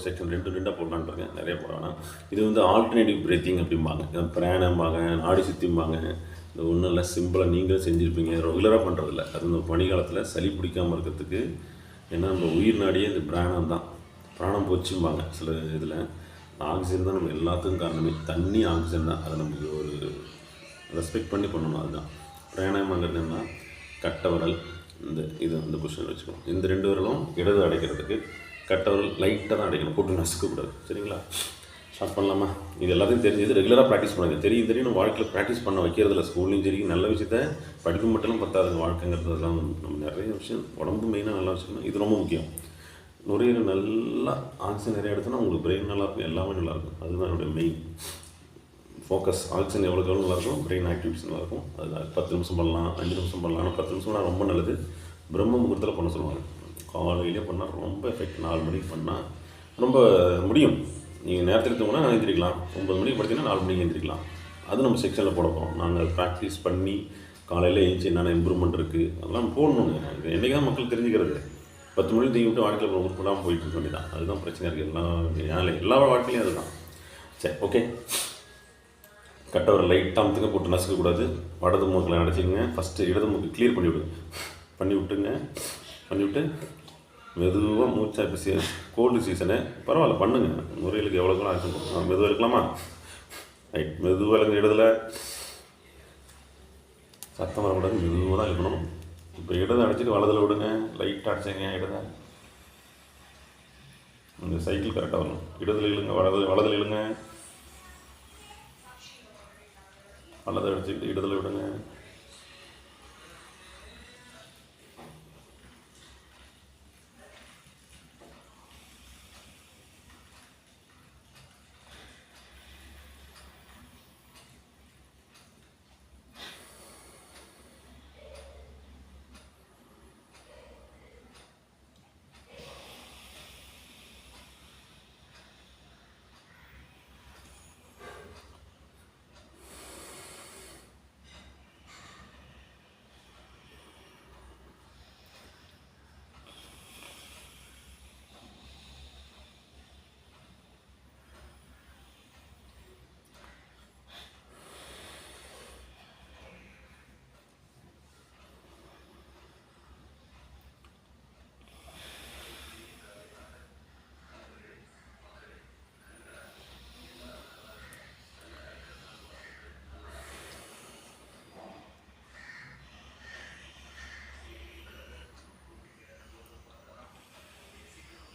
Section 2 போடலான்னு இருக்கேன், நிறைய போடலாம். இது வந்து ஆல்டர்னேட்டிவ் பிரீத்திங் அப்படிம்பாங்க, பிராணம்பாங்க, நாடி சுத்திம்பாங்க. இந்த ஒன்றும் இல்லை, சிம்பிளாக நீங்களும் செஞ்சுருப்பீங்க, ரெகுலராக பண்ணுறதில்ல. அது இந்த பனிக்காலத்தில் சளி பிடிக்காமல் இருக்கிறதுக்கு. ஏன்னா நம்ம உயிர் நாடியே இந்த பிராணம் தான். பிராணம் போச்சும்பாங்க சில இதில். ஆக்சிஜன் தான் நம்ம எல்லாத்துக்கும் காரணமே. தண்ணி ஆக்சிஜன் தான். அதை நமக்கு ஒரு ரெஸ்பெக்ட் பண்ணி பண்ணணும். அதுதான் பிராணாயமங்கிறது. என்ன, கட்டை விரல் இது அந்த பொசிஷன் வச்சுக்கணும். இந்த 2 விரலும் இடது அடைக்கிறதுக்கு கட்டை விரல் லைட்டாக தான் அடைக்கணும், போட்டு நசுக்கக்கூடாது. சரிங்களா? ஸ்டார்ட் பண்ணலாமா? இது எல்லாத்தையும் தெரிஞ்சது ரெகுலராக ப்ராக்டிஸ் பண்ணுங்க. தெரியும் நம்ம வாழ்க்கையில் ப்ராக்டிஸ் பண்ண வைக்கிறதில்ல. ஸ்கூல்லையும் சரி, நல்ல விஷயத்த படிப்பு மட்டும் பத்தாதுங்க. வாழ்க்கைங்கிறதுலாம் நம்ம நிறைய விஷயம், உடம்பு மெயினாக நல்லா வச்சுக்கணும். இது ரொம்ப முக்கியம். நுரையீரல் நல்லா ஆக்சிஜன் நிறைய எடுத்தோன்னா உங்களுக்கு பிரெயின் நல்லாயிருக்கும், எல்லாமே நல்லாயிருக்கும். அதுதான் என்னுடைய மெயின் ஃபோக்கஸ். ஆக்சிஜன் எவ்வளோக்கு எவ்வளோ நல்லாயிருக்கும், பிரெயின் ஆக்டிவிட்டிஸ் நல்லாயிருக்கும். அதுதான் 10 நிமிஷம் பண்ணலாம், 5 நிமிஷம் பண்ணலாம். ஆனால் 10 நிமிஷம் ரொம்ப நல்லது. பிரம்ம முகூர்த்தத்தில் பண்ண சொல்லுவாங்க. காலையிலே பண்ணால் ரொம்ப எஃபெக்ட். 4 மணிக்கு பண்ணால் ரொம்ப முடியும். நீங்கள் நேரத்தில் தூங்கினா எழுந்திரிக்கலாம். 9 மணிக்கு படித்தீங்கன்னா 4 மணிக்கு எழுந்திரிக்கலாம். அது நம்ம செக்ஷனில் போட போகிறோம். நாங்கள் ப்ராக்டிஸ் பண்ணி காலையில் எழுந்துச்சி என்னென்ன இம்ப்ரூவ்மெண்ட் இருக்குது அதெல்லாம் போடணுங்க. இது என்றைக்கு தான் மக்கள் தெரிஞ்சுக்கிறது? 10 மணிக்கு தூங்கி விட்டு வாழ்க்கையில் உருப்படாமல் போயிட்டு இருக்க வேண்டியதான். அதுதான் பிரச்சனை இருக்குது. எல்லா வாழ்க்கையிலையும் அதுதான். சரி, ஓகே. கட்டை ஒரு லைட்டாக அமுத்துங்க, போட்டு நசுக்கக்கூடாது. வடது மூக்கில் அடைச்சிக்கங்க. ஃபஸ்ட்டு இடது மூக்கு கிளியர் பண்ணிவிட்டு மெதுவாக மூச்சா. இப்போ கோல்டு சீசனு பரவாயில்ல, பண்ணுங்கள். நுரையீரலுக்கு எவ்வளோக்கெல்லாம் ஆக்ஷன் கொடுக்கும். மெதுவாக இருக்கலாமா? ரைட். மெதுவாக இருங்க. இடத்துல சத்தம் வரக்கூடாது, மெதுவாக தான் இருக்கணும். இப்போ இடதை அடைச்சிட்டு வலதில் விடுங்க. லைட்டாக அடைச்சிங்க இடதை. இந்த சைக்கிள் கரெக்டாக வரணும். இடத்துல இழுங்க, வலதில் இழுங்க. வலதை அடைச்சிக்கிட்டு இடத்துல விடுங்க.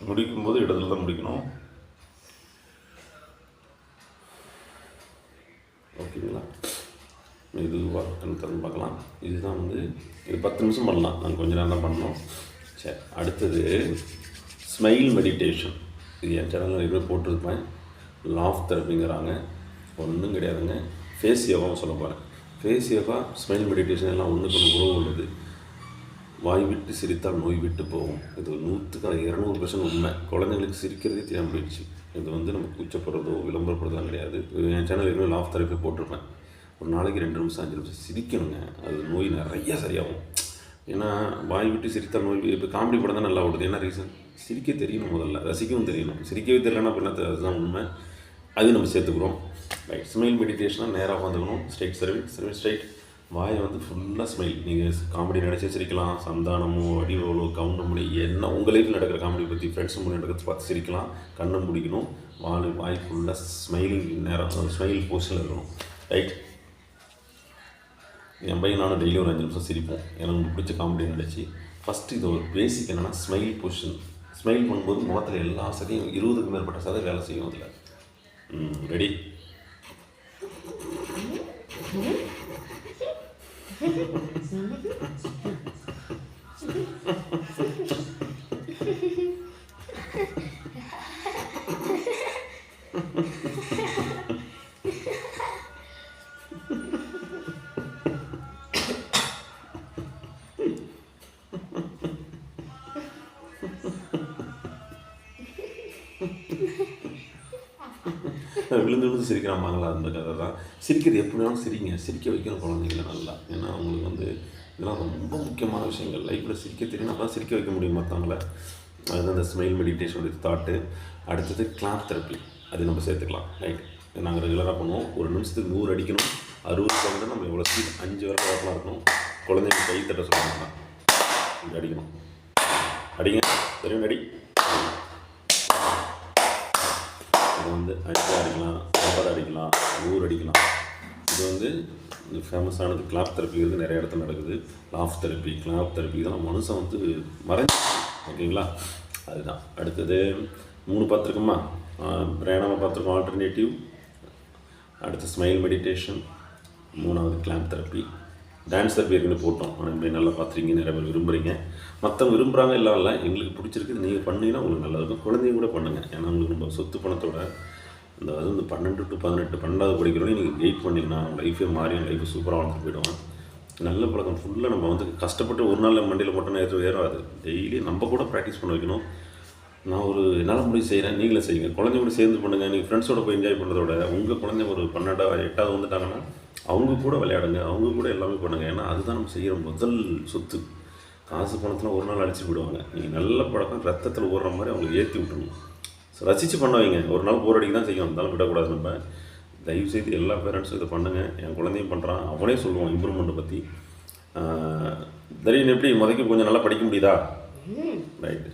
முடிக்கும்போது இடத்துல தான் முடிக்கணும். ஓகேங்களா? மெதுவாக திறந்து பார்க்கலாம். இதுதான் இது 10 நிமிஷம் பண்ணலாம். நாங்கள் கொஞ்சம் நேரம் தான் பண்ணோம். சரி, அடுத்தது ஸ்மைல் மெடிடேஷன். இது என் சேனலில் நிறைய போட்டிருப்பேன். லாஃப் தெரப்பிங்கிறாங்க. ஒன்றும் கிடையாதுங்க. ஃபேஸ் யோகாவும் சொல்ல போகிறேன். ஃபேஸ் யோகா, ஸ்மைல் மெடிடேஷன் எல்லாம் ஒன்றுக்கு ஒன்று உறவு உள்ளது. வாய் விட்டு சிரித்தால் நோய் விட்டு போகும். இது 100% உண்மை. குழந்தைங்களுக்கு சிரிக்கிறதே தெரியாமல் போயிடுச்சு. இது நம்ம கூச்சப்படுறதோ விளம்பரப்படுறதோ கிடையாது. என் சேனல் ஏற்கனவே லாஃப் தெரப்பி போட்டிருப்பேன். ஒரு நாளைக்கு 2 நிமிஷம் 5 நிமிஷம் சிரிக்கணுங்க. அது நோய் நிறையா சரியாகும். ஏன்னா வாய் விட்டு சிரித்தால் நோய். இப்போ காமெடி படம் தான் நல்லா ஓடுது. என்ன ரீசன்? சிரிக்க தெரியணும், முதல்ல ரசிக்கவும் தெரியணும். சிரிக்கவே தெரியலன்னா அப்படின்னா அதுதான் உண்மை. அது நம்ம சேர்த்துக்கிறோம். ரைட். ஸ்மைல் மெடிடேஷனாக நேராக வந்துக்கணும். ஸ்ட்ரைட். வாயை ஃபுல்லாக ஸ்மைல். நீங்கள் காமெடி நினச்சி சிரிக்கலாம். சந்தானமோ, அடிவோலோ, கவுண்டமணி, என்ன உங்கள் லைஃப்பில் நடக்கிற காமெடி பற்றி ஃப்ரெண்ட்ஸ் முன்னாடி நடக்கிறது பார்த்து சிரிக்கலாம். கண்ணை முடிக்கணும். வாய் ஃபுல்லாக ஸ்மைலிங், நேரம் ஸ்மைல் போஸ்டில் இருக்கணும். ரைட். என் பையன் நானும் டெய்லி ஒரு 5 நிமிஷம் சிரிப்போம். எனக்கு பிடிச்ச காமெடி நினச்சி. ஃபஸ்ட்டு இது ஒரு பேசிக் என்னென்னா ஸ்மைல் பொசிஷன். ஸ்மைல் பண்ணும்போது முகத்தில் எல்லா சதையும் 20க்கும் மேற்பட்ட சதை வேலை செய்யும். அதில் ரெடி? விழுந்து சிரிக்கிறாம்பாங்களா, அந்த கதை தான். சிரிக்கிறது எப்படி வேணாலும் சிரிங்க. சிரிக்க வைக்கணும் குழந்தைங்கள நல்லா. ஏன்னா அவங்களுக்கு இதெல்லாம் ரொம்ப முக்கியமான விஷயங்கள். லைஃப்பில் சிரிக்க தெரியும். அப்போ தான் சிரிக்க வைக்க முடியும் மற்றவங்கள. அதுதான் அந்த ஸ்மைல் மெடிடேஷனுடைய தாட்டு. அடுத்தது கிளாப் தெரப்பி, அது நம்ம சேர்த்துக்கலாம். ரைட், நாங்கள் ரெகுலராக பண்ணுவோம். ஒரு நிமிஷத்துக்கு 100 அடிக்கணும். 60 செகண்ட் நம்ம எவ்வளோ ஸ்பீட் 5 வரை ஓப்பனாக இருக்கணும். குழந்தைங்க கை தட்ட சொல்லுவாங்க, இப்படி அடிக்கணும். அடிங்க, தெரியும் அடி. இது வந்து 5 அடிக்கலாம், 50 அடிக்கலாம், 100 அடிக்கலாம். இது வந்து ஃபேமஸானது கிளாப் தெரப்பிங்கிறது நிறைய இடத்துல நடக்குது. லாஃப் தெரப்பி, கிளாப் தெரப்பி இதெல்லாம் மனுஷன் வந்து மறைஞ்சு, ஓகேங்களா? அதுதான். அடுத்தது 3 பார்த்துருக்கோமா? பிராணாயாம பார்த்துருக்கோம், ஆல்டர்னேட்டிவ். அடுத்து ஸ்மைல் மெடிடேஷன், 3வது கிளாப் தெரப்பி. டான்ஸ் தெரப்பி ஏற்கனவே போட்டோம். ஆனால் நல்லா பார்த்துருக்கீங்க, நிறைய பேர் விரும்புகிறீங்க. மற்றவங்க விரும்புகிறாங்க எல்லாம் இல்லை, எங்களுக்கு பிடிச்சிருக்கு. நீங்கள் பண்ணிங்கன்னா உங்களுக்கு நல்லா இருக்கும். குழந்தைங்க கூட பண்ணுங்கள். ஏன்னா உங்களுக்கு நம்ம சொத்து பணத்தோட இந்த அது வந்து 12 to 18 12வது படிக்கிறோன்னே நீங்கள் வெயிட் பண்ணிங்கன்னா லைஃபே மாறி லைஃபை சூப்பராக வளர்ந்துட்டு போயிடுவாங்க. நல்ல பழக்கம் ஃபுல்லாக நம்ம வந்து கஷ்டப்பட்டு ஒரு நாள் மண்டியில் மட்டும் நேற்று ஏறாது. டெய்லி நம்ம கூட ப்ராக்டிஸ் பண்ண வைக்கணும். நான் ஒரு என்னால் முடிவு செய்கிறேன், நீங்களே செய்யுங்க. குழந்தைங்க கூட சேர்ந்து பண்ணுங்கள். நீங்கள் ஃப்ரெண்ட்ஸோட போய் என்ஜாய் பண்ணுறதோட உங்கள் குழந்தைங்க ஒரு 12வது 8வது வந்துட்டாங்கன்னா அவங்க கூட விளையாடுங்க, அவங்க கூட எல்லாமே பண்ணுங்கள். ஏன்னா அதுதான் நம்ம செய்கிற முதல் சொத்து. காசு பணத்தில் ஒரு நாள் அடிச்சு விடுவாங்க. நீங்கள் நல்ல பழக்கம் ரத்தத்தில் ஓடுற மாதிரி அவங்களை ஏற்றி விட்டுருணும். ரசித்து பண்ண வைங்க. ஒரு நாள் போர் அடிக்க தான் செய்யும், இருந்தாலும் விடக்கூடாது. நம்ம தயவுசெய்து எல்லா பேரண்ட்ஸும் இதை பண்ணுங்கள். என் குழந்தையும் பண்ணுறான், அவனே சொல்லுவான் இம்ப்ரூவ்மெண்ட்டை பற்றி. தரியன் எப்படி முதல்ல கொஞ்சம் நல்லா படிக்க முடியுதா? ரைட்டு.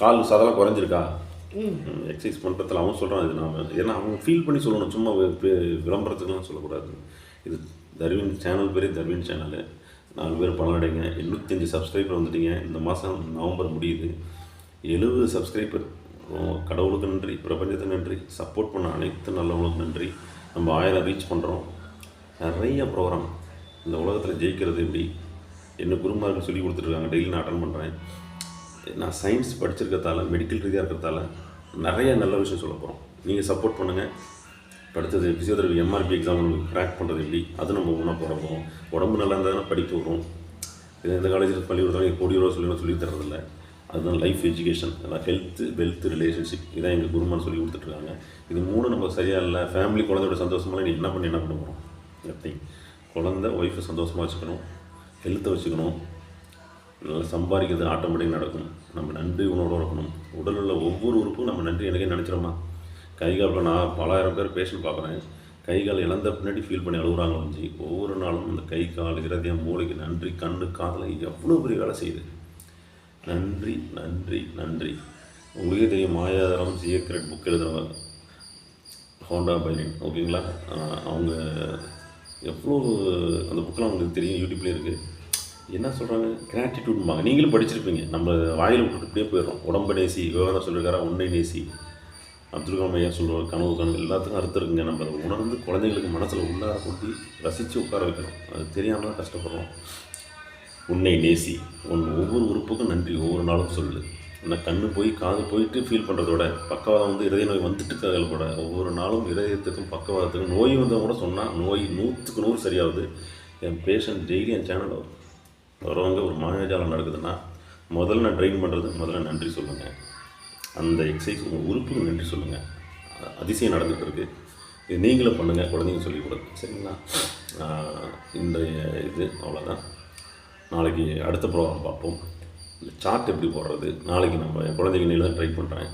கால் சதெல்லாம் குறைஞ்சிருக்கா? எக்ஸசைஸ் பண்ணுறதுல அவன் சொல்கிறான். இது நான் ஏன்னா அவன் ஃபீல் பண்ணி சொல்லணும், சும்மா விளம்பரத்துக்குலாம் சொல்லக்கூடாது. இது தர்வின் சேனல் பேர் தர்வின் சேனலு. 4 பேர் பலனடைங்க. 805 சப்ஸ்கிரைபர் வந்துட்டீங்க. இந்த மாதம் நவம்பர் முடியுது. 70 சப்ஸ்கிரைபர். கடவுளுக்கு நன்றி, பிரபஞ்சத்துக்கு நன்றி, சப்போர்ட் பண்ண அனைத்து நல்லவங்களுக்கு நன்றி. நம்ம 1000 ரீச் பண்ணுறோம். நிறைய ப்ரோக்ராம் இந்த உலகத்தில் ஜெயிக்கிறது எப்படி என்ன குருமாருக்கு சொல்லி கொடுத்துட்ருக்காங்க. டெய்லி நான் அட்டன் பண்ணுறேன். நான் சயின்ஸ் படிச்சிருக்கிறதால, மெடிக்கல் ரீதியாக இருக்கிறதால நிறைய நல்ல விஷயம் சொல்ல போகிறோம். நீங்கள் சப்போர்ட் பண்ணுங்கள். அடுத்தது ஃபிசியோதெரபி எம்ஆர்பி எக்ஸாம் நம்ம க்ராக் பண்ணுறது எப்படி, அது நம்ம ஒன்றா போட போகிறோம். உடம்பு நல்லா இருந்தால் படிப்பு வரும். இது எந்த காலேஜில் பள்ளிக்கூடத்தில் கோடி ரூபா சொல்லி தரதில்லை. அதுதான் லைஃப் எஜுகேஷன். அதான் ஹெல்த்து, வெல்த், ரிலேஷன்ஷிப். இதான் எங்கள் குருமான் சொல்லி கொடுத்துட்ருக்காங்க. இது 3 நம்ம சரியாக இல்லை. ஃபேமிலி குழந்தையோட சந்தோஷமாக நீ என்ன பண்ண போகிறோம்? எப்படி குழந்தை ஒய்ஃபை சந்தோஷமாக வச்சுக்கணும், ஹெல்த்தை வச்சுக்கணும், நல்லா சம்பாதிக்கிறது ஆட்டோமேட்டிக் நடக்கும். நம்ம நன்றி உணர்வோடு இருக்கணும். உடலில் உள்ள ஒவ்வொரு உறுப்பும் நம்ம நன்றி எனக்கே நினச்சிடோமா? கை காலில் நான் 10,000 பேர் பேஷண்ட் பார்க்குறேன். கை கால் இழந்த பின்னாடி ஃபீல் பண்ணி அழுகுறாங்க வந்து. ஒவ்வொரு நாளும் அந்த கை கால், இருதயம், மூளைக்கு நன்றி. கண்ணு, காதில் எவ்வளோ பெரிய வேலை செய்யுது. நன்றி நன்றி நன்றி. உங்களுக்கே தெரியும், மாயாதாரம் சீக்ரெட் புக் எழுதுகிறவங்க ஹோண்டா பைலின், ஓகேங்களா? அவங்க எவ்வளோ அந்த புக்கெலாம் உங்களுக்கு தெரியும், யூடியூப்லேயே இருக்குது. என்ன சொல்கிறாங்க? கிராட்டிடியூட்பாங்க. நீங்களும் படிச்சிருப்பீங்க. நம்ம வாயில் விட்டுட்டு இப்படியே போயிடுறோம். உடம்பு நேசி, விவகாரம் சொல்லியிருக்காரா, உன்னை நேசி, அப்துல் கலாம் ஐயா சொல்லுவார், கனவு கனவு எல்லாத்துக்கும் அர்த்தம் இருக்குங்க. நம்ம அதை உணர்ந்து குழந்தைங்களுக்கு மனசில் உள்ளார கொட்டி ரசித்து உட்கார வைக்கணும். அது தெரியாமல் தான் கஷ்டப்படுறோம். உன்னை நேசி, ஒவ்வொரு உறுப்புக்கும் நன்றி ஒவ்வொரு நாளும் சொல்லு. அந்த கண்ணு போய் காது போயிட்டு ஃபீல் பண்ணுறதோட பக்கவாதம் வந்து இதய நோய் வந்துட்டு கூட ஒவ்வொரு நாளும் இதயத்துக்கும் பக்கவாதத்துக்கும் நோய் வந்தவங்க கூட சொன்னால் நோய் 100க்கு 100 சரியாகுது. என் பேஷண்ட் டெய்லி என் சேனல் வரவங்க ஒரு மாயாஜாலம் நடக்குதுன்னா முதல்ல நான் ட்ரெயின் பண்ணுறது முதல்ல நன்றி சொல்லுங்கள். அந்த எக்ஸசைஸ் உங்கள் உறுப்புக்கு நன்றி சொல்லுங்கள். அதிசயம் நடந்துகிட்டு இருக்குது. இது நீங்களும் பண்ணுங்கள், குழந்தைங்க சொல்லிக் கொடுங்க. சரிங்களா? இன்றைய இது அவ்வளோதான். நாளைக்கு அடுத்த ப்ரோக்ராம் பார்ப்போம். இந்த சார்ட் எப்படி போடுறது நாளைக்கு நம்ம என் குழந்தைங்க தான் ட்ரை பண்ணுறேன்.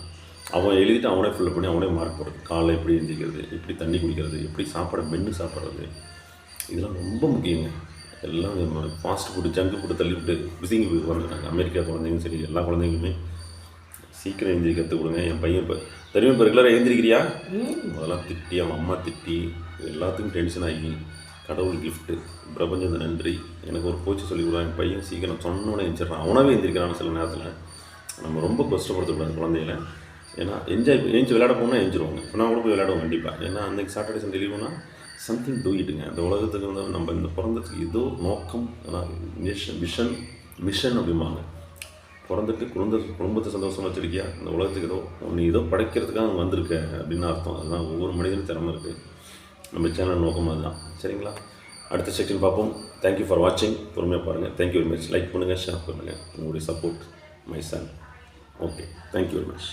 அவன் எழுதிட்டு அவனே ஃபில் பண்ணி அவனே மார்க் போடுறது. காலைல எப்படி எழுந்திக்கிறது, எப்படி தண்ணி குடிக்கிறது, எப்படி மென்று சாப்பிட்றது, இதெல்லாம் ரொம்ப முக்கியங்க. எல்லாம் ஃபாஸ்ட் ஃபுட்டு, ஜங்க் ஃபுட்டு தள்ளிவிட்டு பிஸிங்க போய் வந்துட்டாங்க. அமெரிக்கா குழந்தைங்களும் சரி, எல்லா குழந்தைங்களுமே சீக்கிரம் எழுந்திரி கற்றுக் கொடுங்க. என் பையன் இப்போ தெரியும், இப்போ ரெகுலராக எழுந்திரிக்கிறியா? அதெல்லாம் திட்டி, அவன் அம்மா திட்டி, எல்லாத்துக்கும் டென்ஷன் ஆகி, கடவுள் கிஃப்ட்டு, பிரபஞ்சத்தை நன்றி. எனக்கு ஒரு கோச்சு சொல்லி கொடுத்தா என் பையன் சீக்கிரம் சொன்னோன்னே எழுந்திரிச்சிடறான். அவனாவே எழுந்திரிக்கிறான். சில நேரத்தில் நம்ம ரொம்ப கஷ்டப்படுத்தக்கூடாது குழந்தைகளை. ஏன்னா எழுந்து விளையாட போனால் எழுந்திருவாங்க. இப்போ நான் கூட போய் விளையாடுவோம் கண்டிப்பாக. ஏன்னா அன்றைக்கி சாட்டர்டே சண்டே லீவுனா சம்திங் டூயிட்டுங்க. அந்த உலகத்துக்கு வந்து நம்ம இந்த பிறந்ததுக்கு ஏதோ நோக்கம், மிஷன் அப்படிம்பாங்க. பிறந்துட்டு குடும்பத்தை சந்தோஷமாக வச்சுருக்கியா, இந்த உலகத்துக்கு ஏதோ படைக்கிறதுக்காக அவங்க வந்திருக்க அப்படின்னு அர்த்தம். அதுதான் ஒவ்வொரு மனிதனும் திறமை இருக்குது. நம்ம சேனல் நோக்கம் அதுதான். சரிங்களா? அடுத்த செக்ஷன் பார்ப்போம். தேங்க்யூ ஃபார் வாட்சிங். பொறுமையாக பாருங்கள். Thank you very much. லைக் பண்ணுங்கள், ஷேர் பண்ணுங்கள். உங்களுடைய support my son. Okay, thank you very much.